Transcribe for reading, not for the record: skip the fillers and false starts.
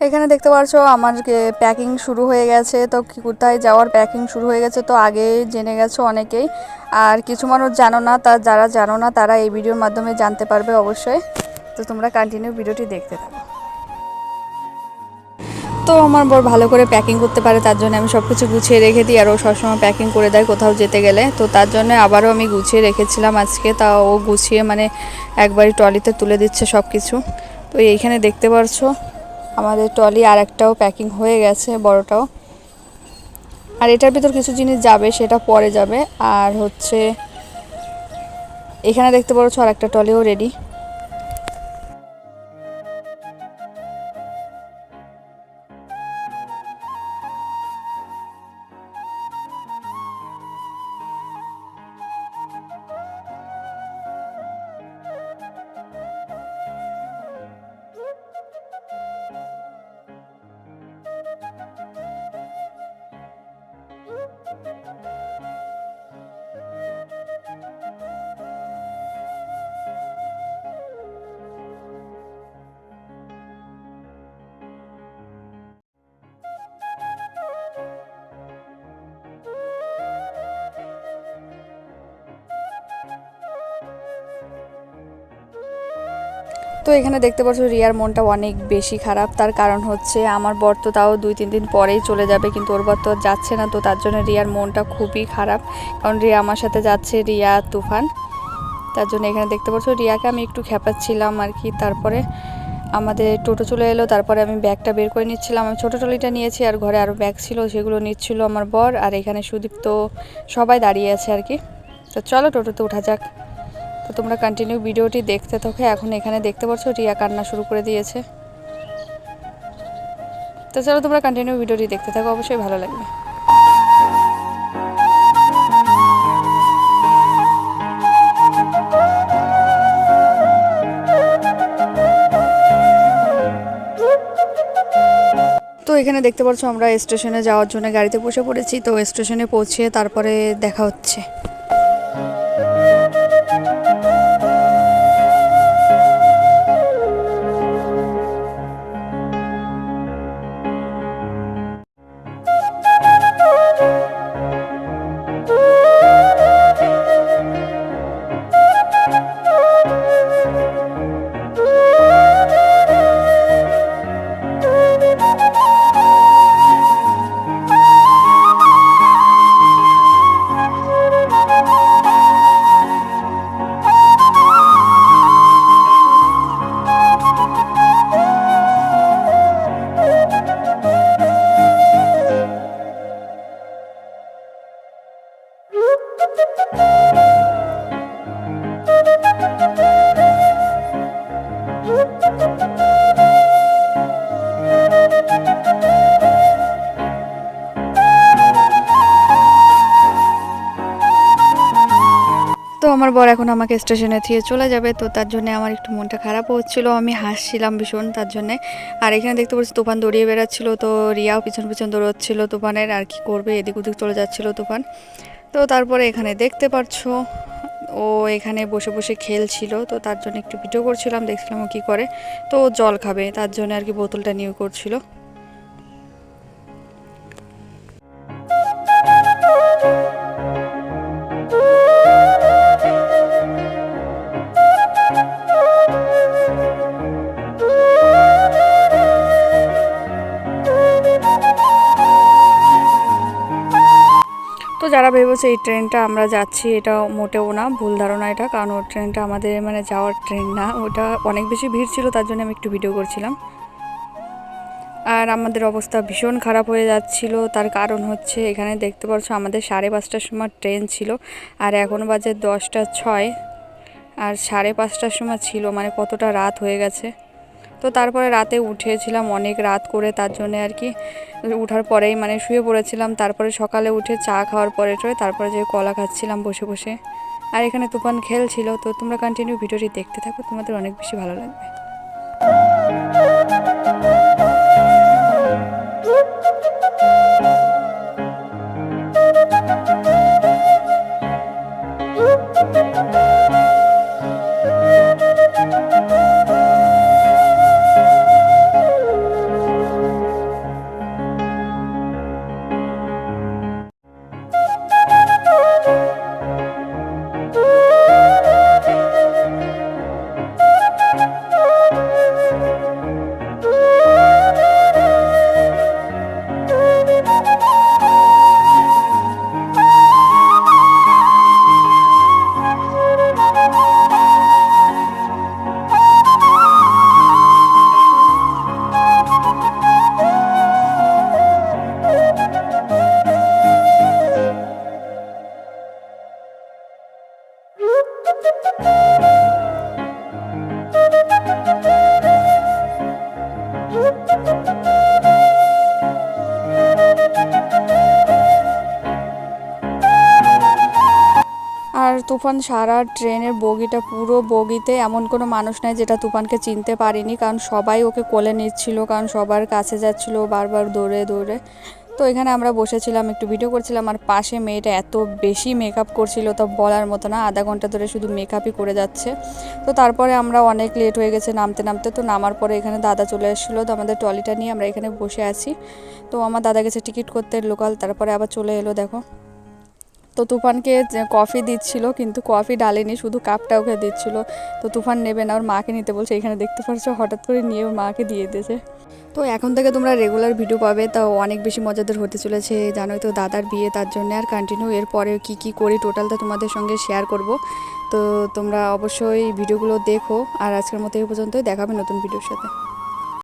এখানে দেখতে পাচ্ছো আমার প্যাকিং শুরু হয়ে গেছে। তো কোথায় যাওয়ার প্যাকিং শুরু হয়ে গেছে, তো আগে জেনে গেছো অনেকেই। আর কিছু মানুষ জানো না, যারা জানো না তারা এই ভিডিওর মাধ্যমে জানতে পারবে অবশ্যই। তো তোমরা কন্টিনিউ ভিডিওটি দেখতে থাকো। তো আমার বর ভালো করে প্যাকিং করতে পারে, তার জন্য আমি সব কিছু গুছিয়ে রেখে দিই। আর ও সবসময় প্যাকিং করে দেয় কোথাও যেতে গেলে। তো তার জন্য আবারও আমি গুছিয়ে রেখেছিলাম আজকে, তা ও গুছিয়ে মানে একবারই ট্রলিতে তুলে দিচ্ছে সব কিছু। তো এইখানে দেখতে পারছো আমাদের ট্রলি আর একটাও প্যাকিং হয়ে গেছে, বড়টাও। আর এটার ভিতর কিছু জিনিস যাবে, সেটা পরে যাবে। আর হচ্ছে এখানে দেখতে পাচ্ছ আর একটা ট্রলিও রেডি। তো এখানে দেখতে পাচ্ছ রিয়ার মনটা অনেক বেশি খারাপ। তার কারণ হচ্ছে আমার বর তো তাও 2-3 দিন পরেই চলে যাবে, কিন্তু ওর বর তো যাচ্ছে না। তো তার জন্য রিয়ার মনটা খুবই খারাপ, কারণ রিয়া আমার সাথে যাচ্ছে, রিয়া তুফান। তার জন্য এখানে দেখতে পাচ্ছ রিয়াকে আমি একটু খেপাচ্ছিলাম আর কি। তারপরে আমাদের টোটো চলে এলো, তারপরে আমি ব্যাগটা বের করে নিচ্ছিলাম। আমি ছোটো ট্রলিটা নিয়েছি, আর ঘরে আরও ব্যাগ ছিল, সেগুলো নিচ্ছিল আমার বর। আর এখানে সুদীপ তো সবাই দাঁড়িয়ে আছে আর কি। তো চলো টোটোতে ওঠা যাক। তো তোমরা কন্টিনিউ ভিডিওটি দেখতে থাকো। এখন এখানে দেখতে পাচ্ছ রিয়া কান্না শুরু করে দিয়েছে। তো চলো তোমরা কন্টিনিউ ভিডিওটি দেখতে থাকো, অবশ্যই ভালো লাগবে। তো এখানে দেখতে পাচ্ছ আমরা স্টেশনে যাওয়ার জন্য গাড়িতে বসে পড়েছি। তো স্টেশনে পৌঁছে তারপরে দেখা হচ্ছে। তো আমার বর এখন আমাকে স্টেশনে দিয়ে চলে যাবে। তো তার জন্য আমার একটু মনটা খারাপও হচ্ছিল, আমি হাসছিলাম ভীষণ তার জন্যে। আর এখানে দেখতে পাচ্ছি তুফান দৌড়িয়ে বেড়াচ্ছিল, তো রিয়াও পিছন পিছন দৌড়চ্ছিল তুফানের। আর কি করবে, এদিক ওদিক চলে যাচ্ছিল তুফান। তো তারপরে এখানে দেখতে পাচ্ছো ও এখানে বসে বসে খেলছিল। তো তার জন্য একটু ভিডিও করছিলাম, দেখছিলাম ও কী করে। তো ও জল খাবে, তার জন্য আর কি বোতলটা নিয়ে করছিল। তো যারা ভেবেছে এই ট্রেনটা আমরা যাচ্ছি, এটা মোটেও না, ভুল ধারণা এটা। কারণ ওই ট্রেনটা আমাদের মানে যাওয়ার ট্রেন না, ওটা অনেক বেশি ভিড় ছিল, তার জন্য আমি একটু ভিডিও করছিলাম। আর আমাদের অবস্থা ভীষণ খারাপ হয়ে যাচ্ছিল। তার কারণ হচ্ছে এখানে দেখতে পাচ্ছ আমাদের 5:30টার সময় ট্রেন ছিল, আর এখন বাজে 10:06। আর 5:30টার সময় ছিল, মানে কতটা রাত হয়ে গেছে। তো তারপরে রাতে উঠেছিলাম অনেক রাত করে, তার জন্য আর কি উঠার পরেই মানে শুয়ে পড়েছিলাম। তারপরে সকালে উঠে চা খাওয়ার পরে তারপরে যে কলা খাচ্ছিলাম বসে বসে। আর এখানে তুফান খেলছিল। তো তোমরা কন্টিনিউ ভিডিওটি দেখতে থাকো, তোমাদের অনেক বেশি ভালো লাগবে। তুফান সারা ট্রেনের বগিটা পুরো বগিতে এমন কোনো মানুষ নাই যেটা তুফানকে চিনতে পারিনি, কারণ সবাই ওকে কোলে নিচ্ছিল, কারণ সবার কাছে যাচ্ছিল বারবার দৌড়ে দৌড়ে। তো এখানে আমরা বসেছিলাম, একটু ভিডিও করছিলাম, আর পাশে মেয়েটা এত বেশি মেকআপ করছিল তো বলার মতো না, আধা ঘন্টা ধরে শুধু মেকআপই করে যাচ্ছে। তো তারপরে আমরা অনেক লেট হয়ে গেছে নামতে নামতে, তো নামার পরে এখানে দাদা চলে এসেছিলো, তো আমাদের ট্রলিটা নিয়ে আমরা এখানে বসে আছি। তো আমার দাদা গেছে টিকিট করতে লোকাল, তারপরে আবার চলে এলো দেখো। তো তুফানকে কফি দিচ্ছিল, কিন্তু কফি ডালেনি, শুধু কাপটা ওকে দিচ্ছিল। তো তুফান নেবে না, ওর মাকে নিতে বলছে, এখানে দেখতে পাচ্ছ হঠাৎ করে নিয়ে ওর মাকে দিয়ে দিয়েছে। তো এখন থেকে তোমরা রেগুলার ভিডিও পাবে, তো অনেক বেশি মজাদার হতে চলেছে, জানোই তো দাদার বিয়ে, তার জন্য আর কন্টিনিউ এরপরে কি করি টোটালটা তোমাদের সঙ্গে শেয়ার করব। তো তোমরা অবশ্যই ভিডিওগুলো দেখো, আর আজকের মতো এই পর্যন্তই, দেখাবে নতুন ভিডিওর সাথে।